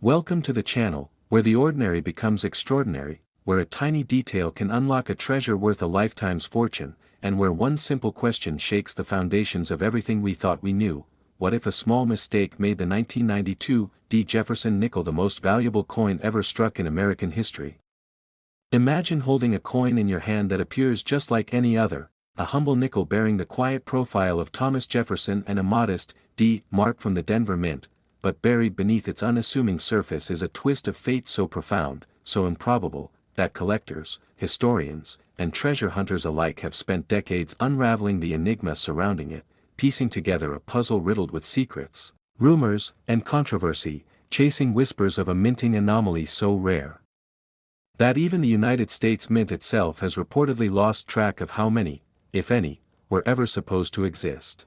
Welcome to the channel, where the ordinary becomes extraordinary, where a tiny detail can unlock a treasure worth a lifetime's fortune, and where one simple question shakes the foundations of everything we thought we knew. What if a small mistake made the 1992 Jefferson nickel the most valuable coin ever struck in American history? Imagine holding a coin in your hand that appears just like any other, a humble nickel bearing the quiet profile of Thomas Jefferson and a modest D mark from the Denver Mint, but buried beneath its unassuming surface is a twist of fate so profound, so improbable, that collectors, historians, and treasure hunters alike have spent decades unraveling the enigma surrounding it, piecing together a puzzle riddled with secrets, rumors, and controversy, chasing whispers of a minting anomaly so rare that even the United States Mint itself has reportedly lost track of how many, if any, were ever supposed to exist.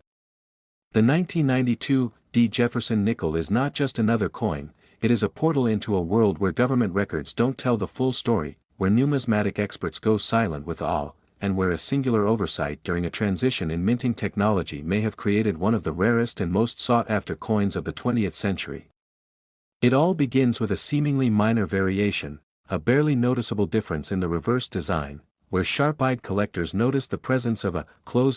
The 1992 Jefferson nickel is not just another coin, it is a portal into a world where government records don't tell the full story, where numismatic experts go silent with awe, and where a singular oversight during a transition in minting technology may have created one of the rarest and most sought-after coins of the 20th century. It all begins with a seemingly minor variation, a barely noticeable difference in the reverse design, where sharp-eyed collectors noticed the presence of a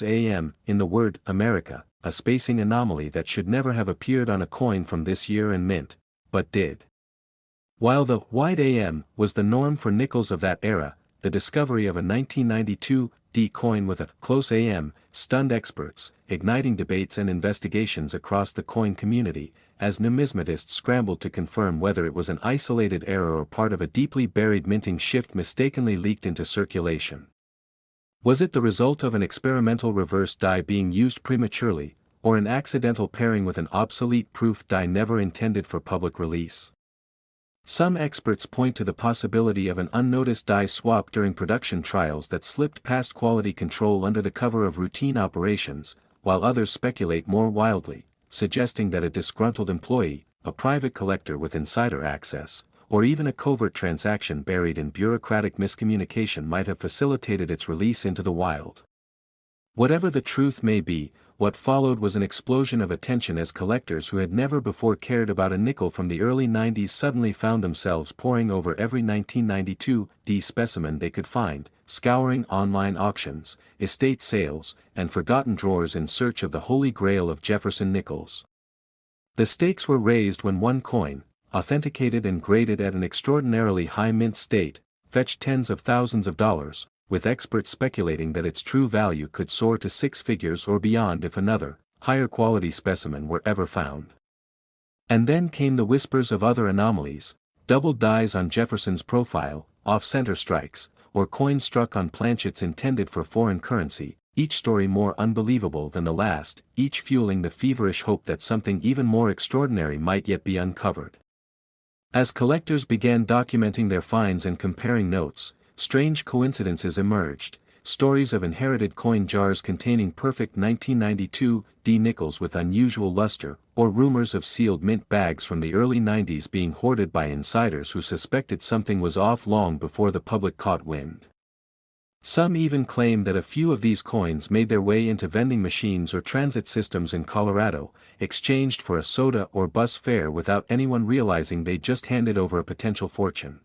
"am" in the word America, a spacing anomaly that should never have appeared on a coin from this year and mint, but did. While the wide AM was the norm for nickels of that era, the discovery of a 1992 coin with a "am" stunned experts, igniting debates and investigations across the coin community, as numismatists scrambled to confirm whether it was an isolated error or part of a deeply buried minting shift mistakenly leaked into circulation. Was it the result of an experimental reverse die being used prematurely, or an accidental pairing with an obsolete proof die never intended for public release? Some experts point to the possibility of an unnoticed die swap during production trials that slipped past quality control under the cover of routine operations, while others speculate more wildly, suggesting that a disgruntled employee, a private collector with insider access, or even a covert transaction buried in bureaucratic miscommunication might have facilitated its release into the wild. Whatever the truth may be, what followed was an explosion of attention as collectors who had never before cared about a nickel from the early 90s suddenly found themselves poring over every 1992 specimen they could find, scouring online auctions, estate sales, and forgotten drawers in search of the holy grail of Jefferson nickels. The stakes were raised when one coin, authenticated and graded at an extraordinarily high mint state, fetched tens of thousands of dollars, with experts speculating that its true value could soar to six figures or beyond if another, higher quality specimen were ever found. And then came the whispers of other anomalies, doubled dies on Jefferson's profile, off-center strikes, or coins struck on planchets intended for foreign currency, each story more unbelievable than the last, each fueling the feverish hope that something even more extraordinary might yet be uncovered. As collectors began documenting their finds and comparing notes, strange coincidences emerged, stories of inherited coin jars containing perfect 1992 nickels with unusual luster, or rumors of sealed mint bags from the early 90s being hoarded by insiders who suspected something was off long before the public caught wind. Some even claim that a few of these coins made their way into vending machines or transit systems in Colorado, exchanged for a soda or bus fare without anyone realizing they just handed over a potential fortune.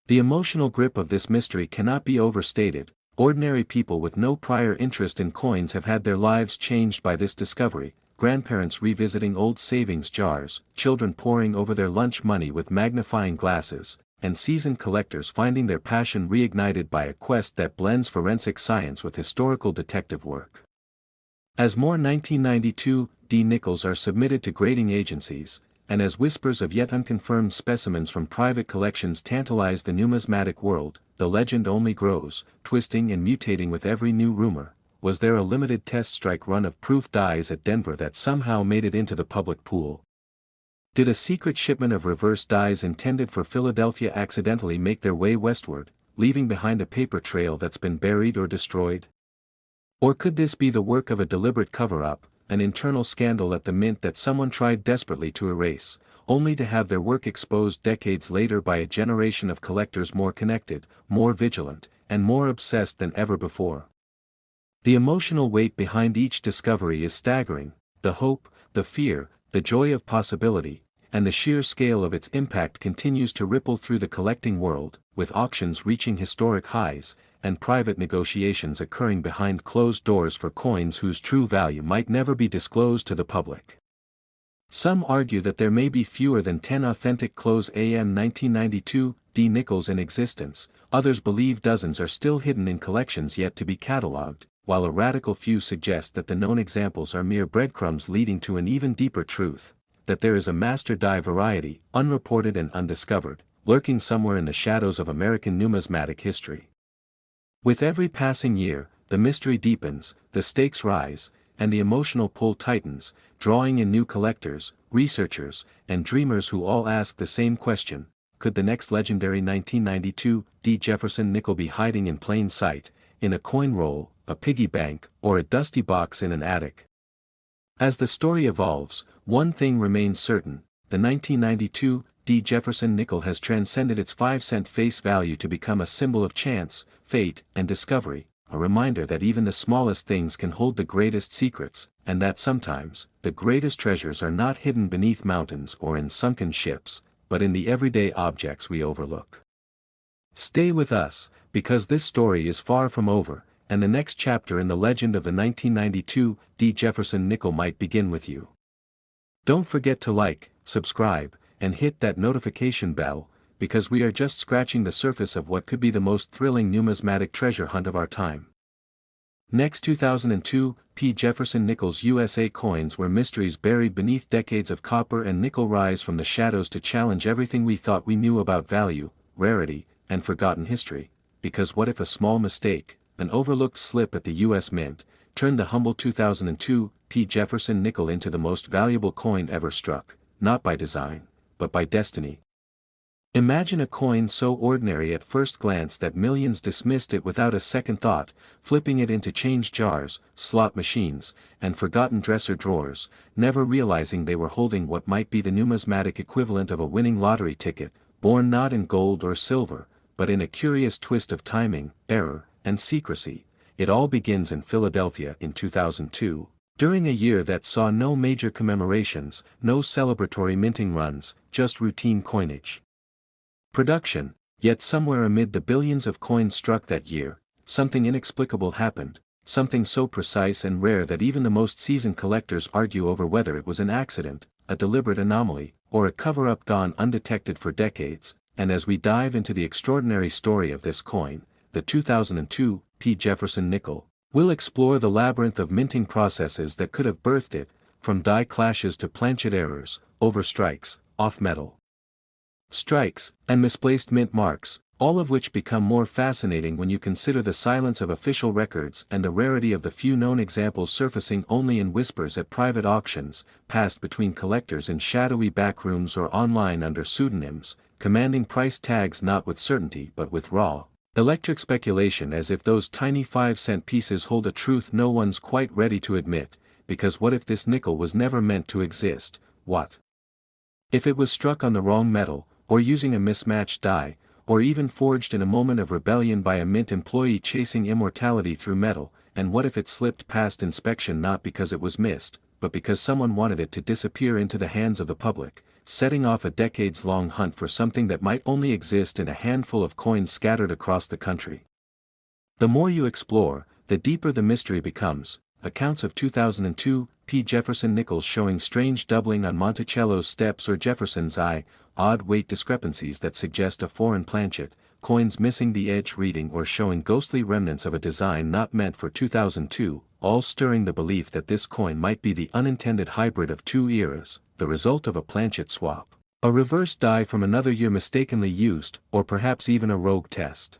The emotional grip of this mystery cannot be overstated. Ordinary people with no prior interest in coins have had their lives changed by this discovery, grandparents revisiting old savings jars, children poring over their lunch money with magnifying glasses, and seasoned collectors finding their passion reignited by a quest that blends forensic science with historical detective work. As more 1992 nickels are submitted to grading agencies, and as whispers of yet unconfirmed specimens from private collections tantalize the numismatic world, the legend only grows, twisting and mutating with every new rumor. Was there a limited test strike run of proof dies at Denver that somehow made it into the public pool? Did a secret shipment of reverse dies intended for Philadelphia accidentally make their way westward, leaving behind a paper trail that's been buried or destroyed? Or could this be the work of a deliberate cover-up, an internal scandal at the mint that someone tried desperately to erase, only to have their work exposed decades later by a generation of collectors more connected, more vigilant, and more obsessed than ever before? The emotional weight behind each discovery is staggering, the hope, the fear, the joy of possibility, and the sheer scale of its impact continues to ripple through the collecting world, with auctions reaching historic highs, and private negotiations occurring behind closed doors for coins whose true value might never be disclosed to the public. Some argue that there may be fewer than 10 authentic AM 1992 D nickels in existence, others believe dozens are still hidden in collections yet to be catalogued, while a radical few suggest that the known examples are mere breadcrumbs leading to an even deeper truth, that there is a master die variety, unreported and undiscovered, lurking somewhere in the shadows of American numismatic history. With every passing year, the mystery deepens, the stakes rise, and the emotional pull tightens, drawing in new collectors, researchers, and dreamers who all ask the same question: could the next legendary 1992 D. Jefferson nickel be hiding in plain sight, in a coin roll, a piggy bank, or a dusty box in an attic? As the story evolves, one thing remains certain: the 1992 D. Jefferson nickel has transcended its 5-cent face value to become a symbol of chance, fate, and discovery, a reminder that even the smallest things can hold the greatest secrets, and that sometimes, the greatest treasures are not hidden beneath mountains or in sunken ships, but in the everyday objects we overlook. Stay with us, because this story is far from over, and the next chapter in the legend of the 1992 D. Jefferson nickel might begin with you. Don't forget to like, subscribe, and hit that notification bell, because we are just scratching the surface of what could be the most thrilling numismatic treasure hunt of our time. Next, 2002 P. Jefferson nickels USA coins, where mysteries buried beneath decades of copper and nickel rise from the shadows to challenge everything we thought we knew about value, rarity, and forgotten history. Because what if a small mistake, an overlooked slip at the U.S. Mint, turned the humble 2002 P. Jefferson nickel into the most valuable coin ever struck, not by design, but by destiny? Imagine a coin so ordinary at first glance that millions dismissed it without a second thought, flipping it into change jars, slot machines, and forgotten dresser drawers, never realizing they were holding what might be the numismatic equivalent of a winning lottery ticket, born not in gold or silver, but in a curious twist of timing, error, and secrecy. It all begins in Philadelphia in 2002. During a year that saw no major commemorations, no celebratory minting runs, just routine coinage production. Yet somewhere amid the billions of coins struck that year, something inexplicable happened, something so precise and rare that even the most seasoned collectors argue over whether it was an accident, a deliberate anomaly, or a cover-up gone undetected for decades. And as we dive into the extraordinary story of this coin, the 2002 P. Jefferson nickel, we'll explore the labyrinth of minting processes that could have birthed it, from die clashes to planchet errors, overstrikes, off-metal strikes, and misplaced mint marks, all of which become more fascinating when you consider the silence of official records and the rarity of the few known examples surfacing only in whispers at private auctions, passed between collectors in shadowy backrooms or online under pseudonyms, commanding price tags not with certainty but with raw, electric speculation, as if those tiny 5-cent pieces hold a truth no one's quite ready to admit. Because what if this nickel was never meant to exist? What if it was struck on the wrong metal, or using a mismatched die, or even forged in a moment of rebellion by a mint employee chasing immortality through metal? And what if it slipped past inspection not because it was missed, but because someone wanted it to disappear into the hands of the public, setting off a decades-long hunt for something that might only exist in a handful of coins scattered across the country? The more you explore, the deeper the mystery becomes. Accounts of 2002 P. Jefferson nickels showing strange doubling on Monticello's steps or Jefferson's eye, odd weight discrepancies that suggest a foreign planchet, coins missing the edge reading or showing ghostly remnants of a design not meant for 2002, all stirring the belief that this coin might be the unintended hybrid of two eras, the result of a planchet swap, a reverse die from another year mistakenly used, or perhaps even a rogue test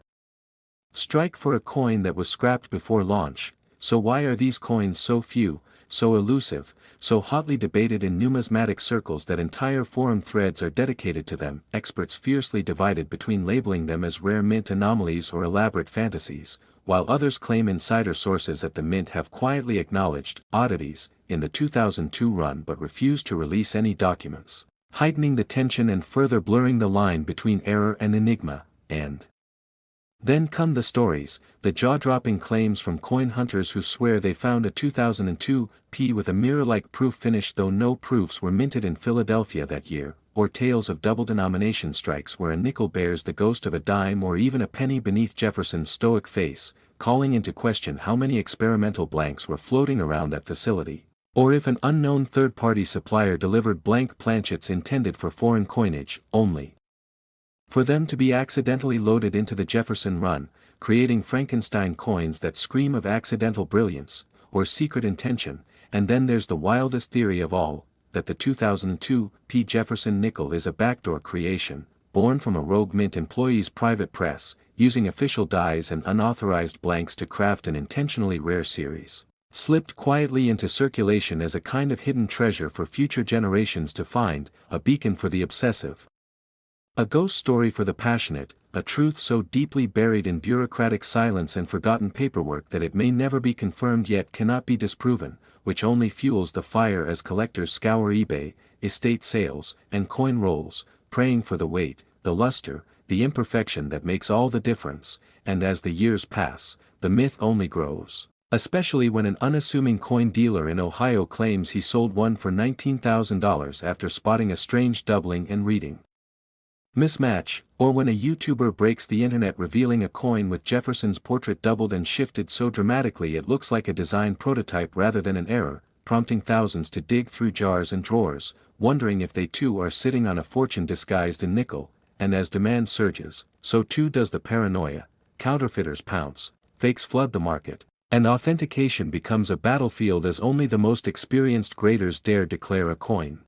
strike for a coin that was scrapped before launch. So why are these coins so few, so elusive, so hotly debated in numismatic circles that entire forum threads are dedicated to them, experts fiercely divided between labeling them as rare mint anomalies or elaborate fantasies, while others claim insider sources at the mint have quietly acknowledged oddities in the 2002 run but refuse to release any documents, heightening the tension and further blurring the line between error and enigma, and Then come the stories, the jaw-dropping claims from coin hunters who swear they found a 2002 P with a mirror-like proof finish though no proofs were minted in Philadelphia that year, or tales of double denomination strikes where a nickel bears the ghost of a dime or even a penny beneath Jefferson's stoic face, calling into question how many experimental blanks were floating around that facility, or if an unknown third-party supplier delivered blank planchets intended for foreign coinage only. For them to be accidentally loaded into the Jefferson run, creating Frankenstein coins that scream of accidental brilliance, or secret intention, and then there's the wildest theory of all, that the 2002 P. Jefferson nickel is a backdoor creation, born from a rogue mint employee's private press, using official dies and unauthorized blanks to craft an intentionally rare series, slipped quietly into circulation as a kind of hidden treasure for future generations to find, a beacon for the obsessive. A ghost story for the passionate, a truth so deeply buried in bureaucratic silence and forgotten paperwork that it may never be confirmed yet cannot be disproven, which only fuels the fire as collectors scour eBay, estate sales, and coin rolls, praying for the weight, the luster, the imperfection that makes all the difference, and as the years pass, the myth only grows, especially when an unassuming coin dealer in Ohio claims he sold one for $19,000 after spotting a strange doubling and reading mismatch, or when a YouTuber breaks the internet revealing a coin with Jefferson's portrait doubled and shifted so dramatically it looks like a design prototype rather than an error, prompting thousands to dig through jars and drawers, wondering if they too are sitting on a fortune disguised in nickel, and as demand surges, so too does the paranoia, counterfeiters pounce, fakes flood the market, and authentication becomes a battlefield as only the most experienced graders dare declare a coin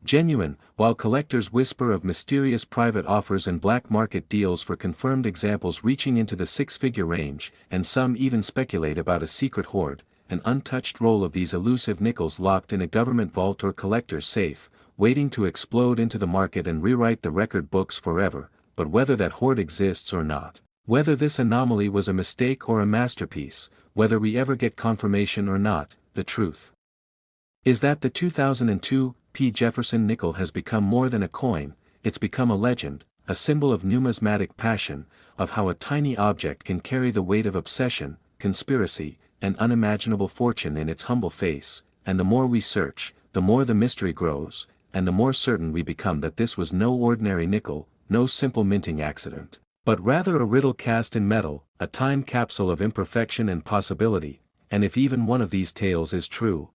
genuine, while collectors whisper of mysterious private offers and black market deals for confirmed examples reaching into the six-figure range, and some even speculate about a secret hoard, an untouched roll of these elusive nickels locked in a government vault or collector's safe, waiting to explode into the market and rewrite the record books forever. But whether that hoard exists or not, whether this anomaly was a mistake or a masterpiece, whether we ever get confirmation or not, the truth is that the 2002 P. Jefferson nickel has become more than a coin, it's become a legend, a symbol of numismatic passion, of how a tiny object can carry the weight of obsession, conspiracy, and unimaginable fortune in its humble face, and the more we search, the more the mystery grows, and the more certain we become that this was no ordinary nickel, no simple minting accident, but rather a riddle cast in metal, a time capsule of imperfection and possibility. And if even one of these tales is true,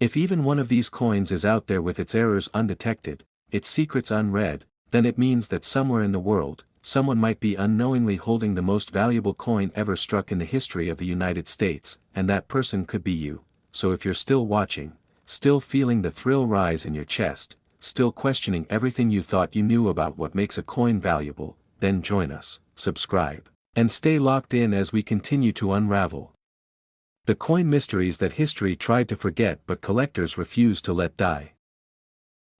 if even one of these coins is out there with its errors undetected, its secrets unread, then it means that somewhere in the world, someone might be unknowingly holding the most valuable coin ever struck in the history of the United States, and that person could be you. So if you're still watching, still feeling the thrill rise in your chest, still questioning everything you thought you knew about what makes a coin valuable, then join us, subscribe, and stay locked in as we continue to unravel the coin mysteries that history tried to forget but collectors refuse to let die.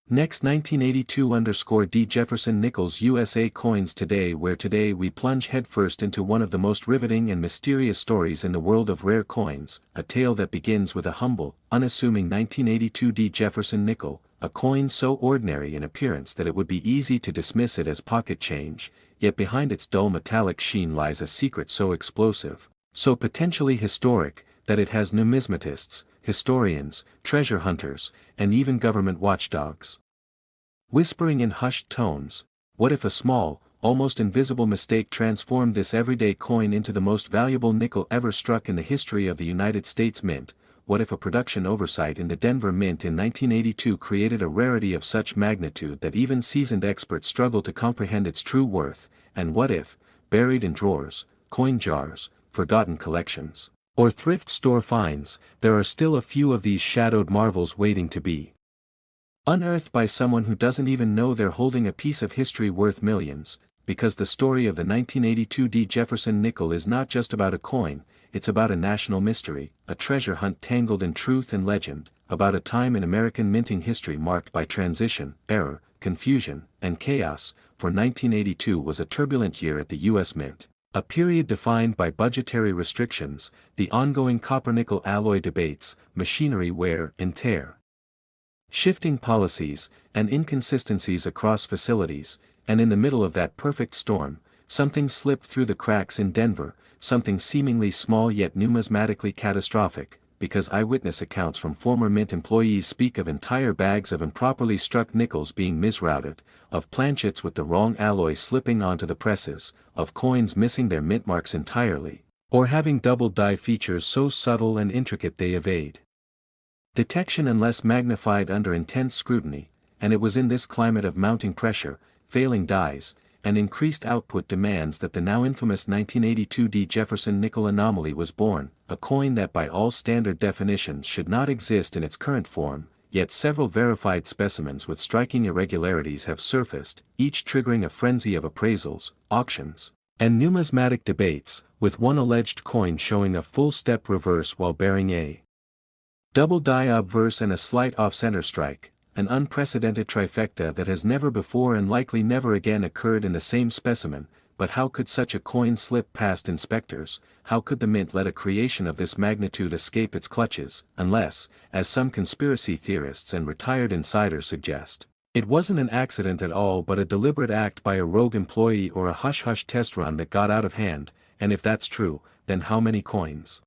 Next 1982_D Jefferson Nichols USA coins today, where today we plunge headfirst into one of the most riveting and mysterious stories in the world of rare coins, a tale that begins with a humble, unassuming 1982D Jefferson nickel, a coin so ordinary in appearance that it would be easy to dismiss it as pocket change, yet behind its dull metallic sheen lies a secret so explosive, so potentially historic, that it has numismatists, historians, treasure hunters, and even government watchdogs whispering in hushed tones, what if a small, almost invisible mistake transformed this everyday coin into the most valuable nickel ever struck in the history of the United States Mint? What if a production oversight in the Denver Mint in 1982 created a rarity of such magnitude that even seasoned experts struggle to comprehend its true worth? And what if, buried in drawers, coin jars, forgotten collections, or thrift store finds, there are still a few of these shadowed marvels waiting to be unearthed by someone who doesn't even know they're holding a piece of history worth millions? Because the story of the 1982D Jefferson nickel is not just about a coin, it's about a national mystery, a treasure hunt tangled in truth and legend, about a time in American minting history marked by transition, error, confusion, and chaos. For 1982 was a turbulent year at the U.S. Mint. A period defined by budgetary restrictions, the ongoing copper-nickel alloy debates, machinery wear and tear, shifting policies, and inconsistencies across facilities, and in the middle of that perfect storm, something slipped through the cracks in Denver, something seemingly small yet numismatically catastrophic, because eyewitness accounts from former mint employees speak of entire bags of improperly struck nickels being misrouted, of planchets with the wrong alloy slipping onto the presses, of coins missing their mint marks entirely, or having double die features so subtle and intricate they evade detection unless magnified under intense scrutiny, and it was in this climate of mounting pressure, failing dies, and increased output demands that the now infamous 1982 D. Jefferson nickel anomaly was born, a coin that by all standard definitions should not exist in its current form, yet several verified specimens with striking irregularities have surfaced, each triggering a frenzy of appraisals, auctions, and numismatic debates, with one alleged coin showing a full-step reverse while bearing a double die obverse and a slight off-center strike, an unprecedented trifecta that has never before and likely never again occurred in the same specimen. But how could such a coin slip past inspectors? How could the mint let a creation of this magnitude escape its clutches, unless, as some conspiracy theorists and retired insiders suggest, it wasn't an accident at all but a deliberate act by a rogue employee or a hush-hush test run that got out of hand? And if that's true, then how many coins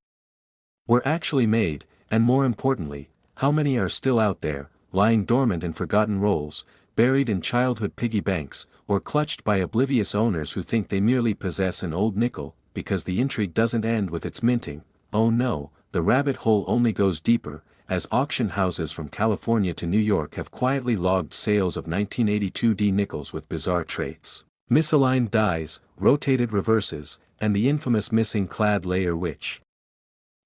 were actually made, and more importantly, how many are still out there, lying dormant in forgotten rolls, buried in childhood piggy banks, or clutched by oblivious owners who think they merely possess an old nickel, because the intrigue doesn't end with its minting? Oh no, the rabbit hole only goes deeper, as auction houses from California to New York have quietly logged sales of 1982 D nickels with bizarre traits, misaligned dies, rotated reverses, and the infamous missing clad layer which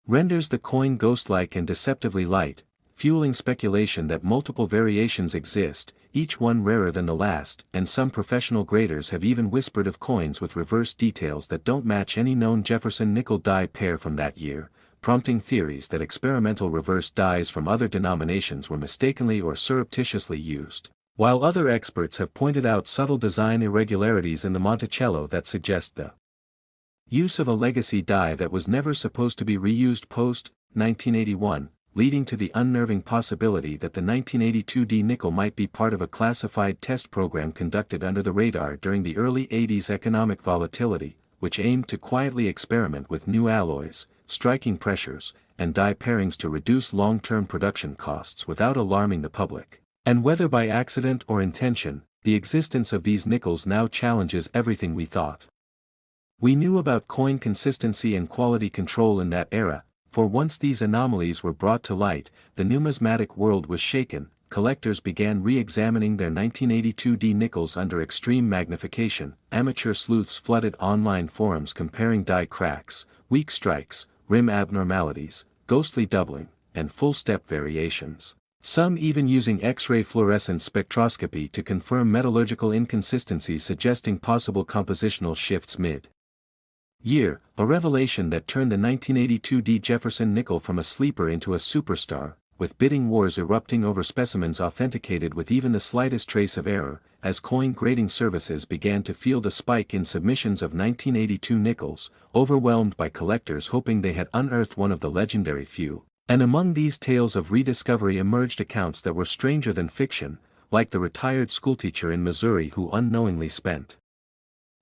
renders the coin ghost-like and deceptively light, fueling speculation that multiple variations exist, each one rarer than the last, and some professional graders have even whispered of coins with reverse details that don't match any known Jefferson nickel die pair from that year, prompting theories that experimental reverse dies from other denominations were mistakenly or surreptitiously used, while other experts have pointed out subtle design irregularities in the Monticello that suggest the use of a legacy die that was never supposed to be reused post-1981, leading to the unnerving possibility that the 1982 D nickel might be part of a classified test program conducted under the radar during the early 80s economic volatility, which aimed to quietly experiment with new alloys, striking pressures, and die pairings to reduce long-term production costs without alarming the public. And whether by accident or intention, the existence of these nickels now challenges everything we thought we knew about coin consistency and quality control in that era. For once these anomalies were brought to light, the numismatic world was shaken. Collectors began re-examining their 1982 D nickels under extreme magnification. Amateur sleuths flooded online forums comparing die cracks, weak strikes, rim abnormalities, ghostly doubling, and full-step variations. Some even using X-ray fluorescence spectroscopy to confirm metallurgical inconsistencies suggesting possible compositional shifts mid-year, a revelation that turned the 1982 D Jefferson nickel from a sleeper into a superstar, with bidding wars erupting over specimens authenticated with even the slightest trace of error, as coin grading services began to feel the spike in submissions of 1982 nickels, overwhelmed by collectors hoping they had unearthed one of the legendary few. And among these tales of rediscovery emerged accounts that were stranger than fiction, like the retired schoolteacher in Missouri who unknowingly spent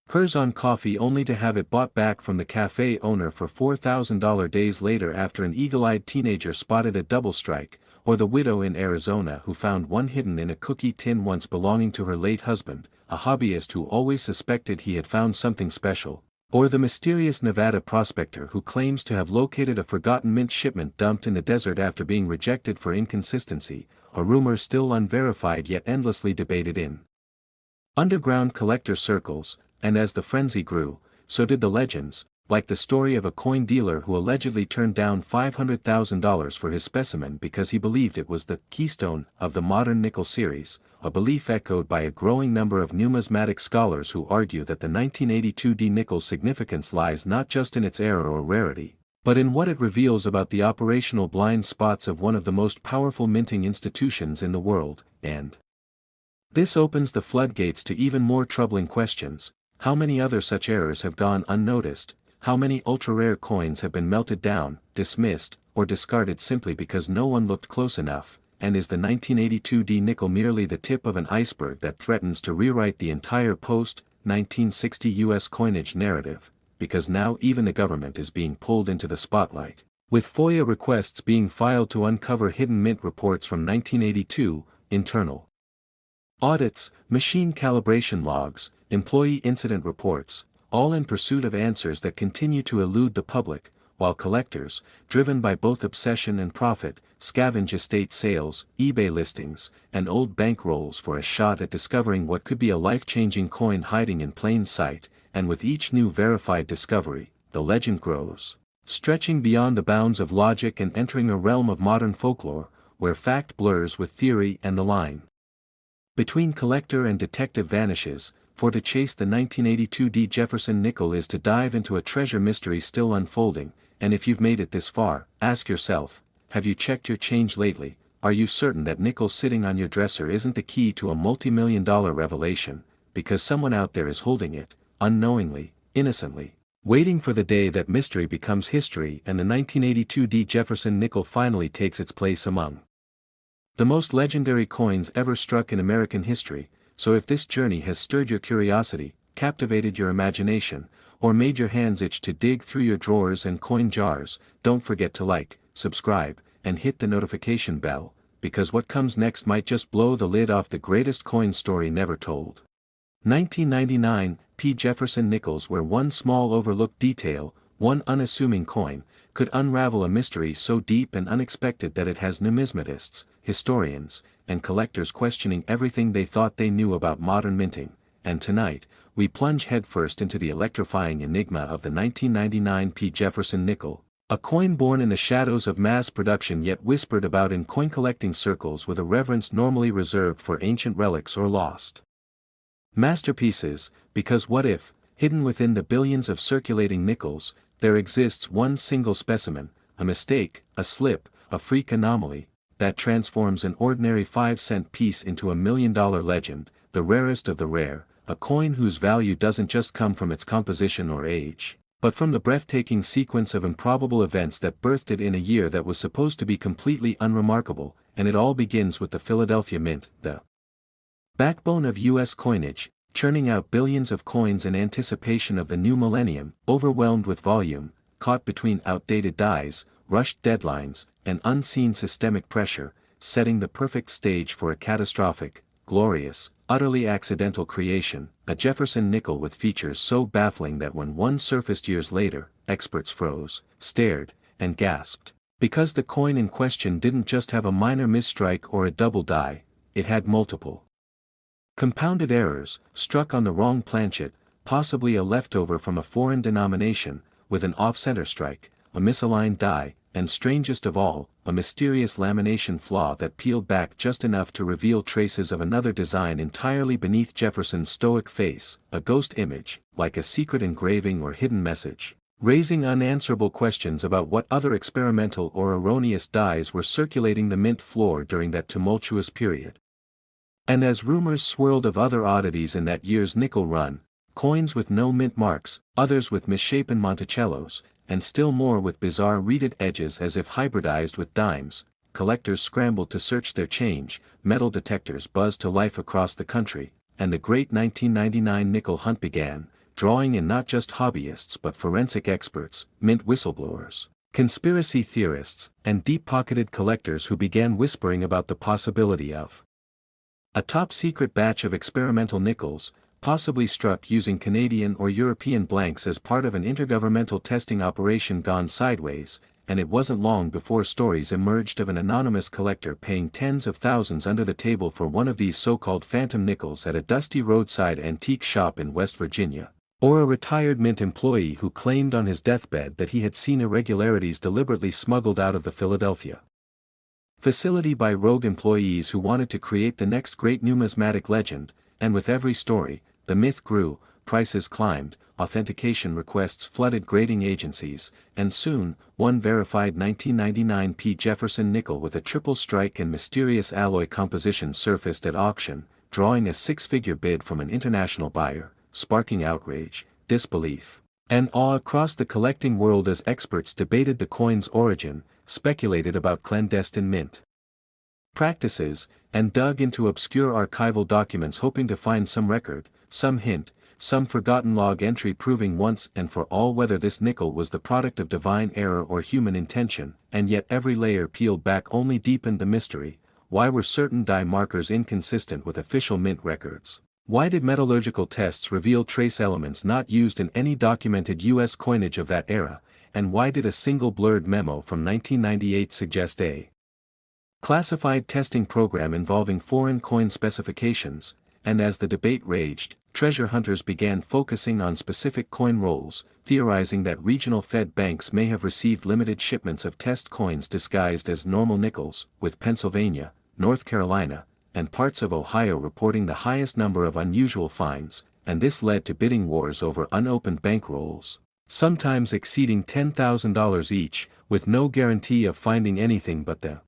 hers on coffee only to have it bought back from the cafe owner for $4,000 days later after an eagle-eyed teenager spotted a double strike, or the widow in Arizona who found one hidden in a cookie tin once belonging to her late husband, a hobbyist who always suspected he had found something special, or the mysterious Nevada prospector who claims to have located a forgotten mint shipment dumped in the desert after being rejected for inconsistency, a rumor still unverified yet endlessly debated in underground collector circles. And as the frenzy grew, so did the legends, like the story of a coin dealer who allegedly turned down $500,000 for his specimen because he believed it was the keystone of the modern nickel series, a belief echoed by a growing number of numismatic scholars who argue that the 1982 D nickel's significance lies not just in its error or rarity, but in what it reveals about the operational blind spots of one of the most powerful minting institutions in the world, and this opens the floodgates to even more troubling questions. How many other such errors have gone unnoticed? How many ultra-rare coins have been melted down, dismissed, or discarded simply because no one looked close enough? And is the 1982 D nickel merely the tip of an iceberg that threatens to rewrite the entire 1960 U.S. coinage narrative, because now even the government is being pulled into the spotlight, with FOIA requests being filed to uncover hidden mint reports from 1982, internal audits, machine calibration logs, employee incident reports, all in pursuit of answers that continue to elude the public, while collectors, driven by both obsession and profit, scavenge estate sales, eBay listings, and old bank rolls for a shot at discovering what could be a life-changing coin hiding in plain sight, and with each new verified discovery, the legend grows, stretching beyond the bounds of logic and entering a realm of modern folklore, where fact blurs with theory and the line between collector and detective vanishes, for to chase the 1982 D. Jefferson nickel is to dive into a treasure mystery still unfolding, and if you've made it this far, ask yourself, have you checked your change lately? Are you certain that nickel sitting on your dresser isn't the key to a multi-million-dollar revelation, because someone out there is holding it, unknowingly, innocently, waiting for the day that mystery becomes history and the 1982 D. Jefferson nickel finally takes its place among the most legendary coins ever struck in American history? So if this journey has stirred your curiosity, captivated your imagination, or made your hands itch to dig through your drawers and coin jars, don't forget to like, subscribe, and hit the notification bell, because what comes next might just blow the lid off the greatest coin story never told. 1999, P. Jefferson nickels, where one small overlooked detail, one unassuming coin, could unravel a mystery so deep and unexpected that it has numismatists, historians, and collectors questioning everything they thought they knew about modern minting. And tonight, we plunge headfirst into the electrifying enigma of the 1999 P. Jefferson nickel, a coin born in the shadows of mass production yet whispered about in coin collecting circles with a reverence normally reserved for ancient relics or lost masterpieces, because what if, hidden within the billions of circulating nickels, there exists one single specimen, a mistake, a slip, a freak anomaly, that transforms an ordinary 5-cent piece into a $1-million legend, the rarest of the rare, a coin whose value doesn't just come from its composition or age, but from the breathtaking sequence of improbable events that birthed it in a year that was supposed to be completely unremarkable, and it all begins with the Philadelphia Mint, the backbone of U.S. coinage, churning out billions of coins in anticipation of the new millennium, overwhelmed with volume, caught between outdated dies, rushed deadlines, and unseen systemic pressure, setting the perfect stage for a catastrophic, glorious, utterly accidental creation, a Jefferson nickel with features so baffling that when one surfaced years later, experts froze, stared, and gasped, because the coin in question didn't just have a minor misstrike or a double die, it had multiple compounded errors, struck on the wrong planchet, possibly a leftover from a foreign denomination, with an off-center strike, a misaligned die, and strangest of all, a mysterious lamination flaw that peeled back just enough to reveal traces of another design entirely beneath Jefferson's stoic face, a ghost image, like a secret engraving or hidden message, raising unanswerable questions about what other experimental or erroneous dies were circulating the mint floor during that tumultuous period. And as rumors swirled of other oddities in that year's nickel run, coins with no mint marks, others with misshapen Monticellos, and still more with bizarre reeded edges as if hybridized with dimes, collectors scrambled to search their change, metal detectors buzzed to life across the country, and the great 1999 nickel hunt began, drawing in not just hobbyists but forensic experts, mint whistleblowers, conspiracy theorists, and deep-pocketed collectors who began whispering about the possibility of a top-secret batch of experimental nickels, possibly struck using Canadian or European blanks as part of an intergovernmental testing operation gone sideways, and it wasn't long before stories emerged of an anonymous collector paying tens of thousands under the table for one of these so-called phantom nickels at a dusty roadside antique shop in West Virginia, or a retired mint employee who claimed on his deathbed that he had seen irregularities deliberately smuggled out of the Philadelphia facility by rogue employees who wanted to create the next great numismatic legend, and with every story, the myth grew, prices climbed, authentication requests flooded grading agencies, and soon, one verified 1999 P. Jefferson nickel with a triple strike and mysterious alloy composition surfaced at auction, drawing a six-figure bid from an international buyer, sparking outrage, disbelief, and awe across the collecting world as experts debated the coin's origin, speculated about clandestine mint practices, and dug into obscure archival documents hoping to find some record, some hint, some forgotten log entry proving once and for all whether this nickel was the product of divine error or human intention, and yet every layer peeled back only deepened the mystery. Why were certain die markers inconsistent with official mint records? Why did metallurgical tests reveal trace elements not used in any documented U.S. coinage of that era, and why did a single blurred memo from 1998 suggest a classified testing program involving foreign coin specifications? And as the debate raged, treasure hunters began focusing on specific coin rolls, theorizing that regional Fed banks may have received limited shipments of test coins disguised as normal nickels, with Pennsylvania, North Carolina, and parts of Ohio reporting the highest number of unusual finds, and this led to bidding wars over unopened bank rolls, sometimes exceeding $10,000 each, with no guarantee of finding anything but the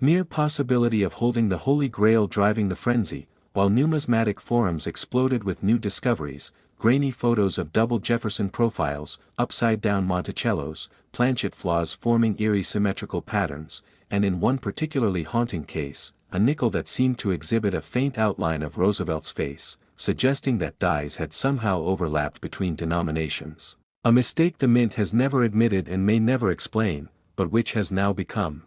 mere possibility of holding the Holy Grail driving the frenzy. While numismatic forums exploded with new discoveries, grainy photos of double Jefferson profiles, upside-down Monticellos, planchet flaws forming eerie symmetrical patterns, and in one particularly haunting case, a nickel that seemed to exhibit a faint outline of Roosevelt's face, suggesting that dies had somehow overlapped between denominations. A mistake the mint has never admitted and may never explain, but which has now become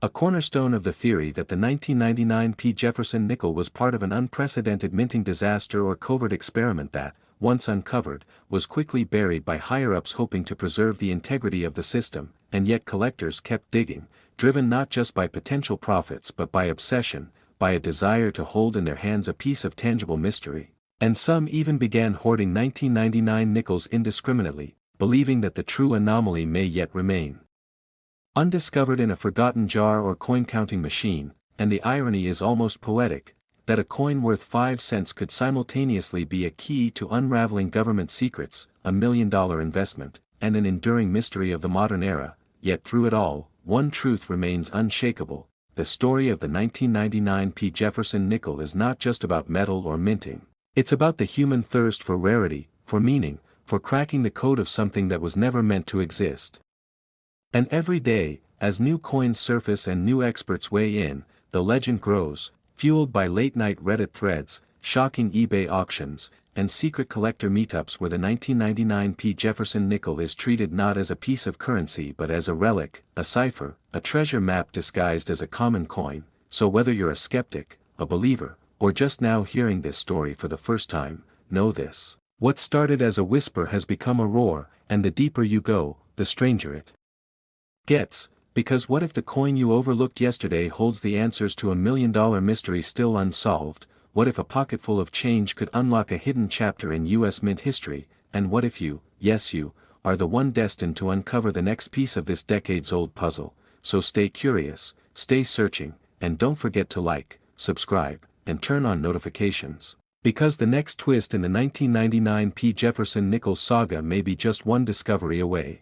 a cornerstone of the theory that the 1999 P. Jefferson nickel was part of an unprecedented minting disaster or covert experiment that, once uncovered, was quickly buried by higher-ups hoping to preserve the integrity of the system, and yet collectors kept digging, driven not just by potential profits but by obsession, by a desire to hold in their hands a piece of tangible mystery. And some even began hoarding 1999 nickels indiscriminately, believing that the true anomaly may yet remain undiscovered in a forgotten jar or coin-counting machine, and the irony is almost poetic, that a coin worth 5 cents could simultaneously be a key to unraveling government secrets, a $1 million investment, and an enduring mystery of the modern era. Yet through it all, one truth remains unshakable: the story of the 1999 P. Jefferson nickel is not just about metal or minting. It's about the human thirst for rarity, for meaning, for cracking the code of something that was never meant to exist. And every day, as new coins surface and new experts weigh in, the legend grows, fueled by late-night Reddit threads, shocking eBay auctions, and secret collector meetups where the 1999 P. Jefferson nickel is treated not as a piece of currency but as a relic, a cipher, a treasure map disguised as a common coin. So whether you're a skeptic, a believer, or just now hearing this story for the first time, know this: what started as a whisper has become a roar, and the deeper you go, the stranger it gets, because what if the coin you overlooked yesterday holds the answers to a $1 million mystery still unsolved? What if a pocketful of change could unlock a hidden chapter in U.S. mint history? And what if you, yes you, are the one destined to uncover the next piece of this decades-old puzzle? So stay curious, stay searching, and don't forget to like, subscribe, and turn on notifications, because the next twist in the 1999 P. Jefferson nickel saga may be just one discovery away.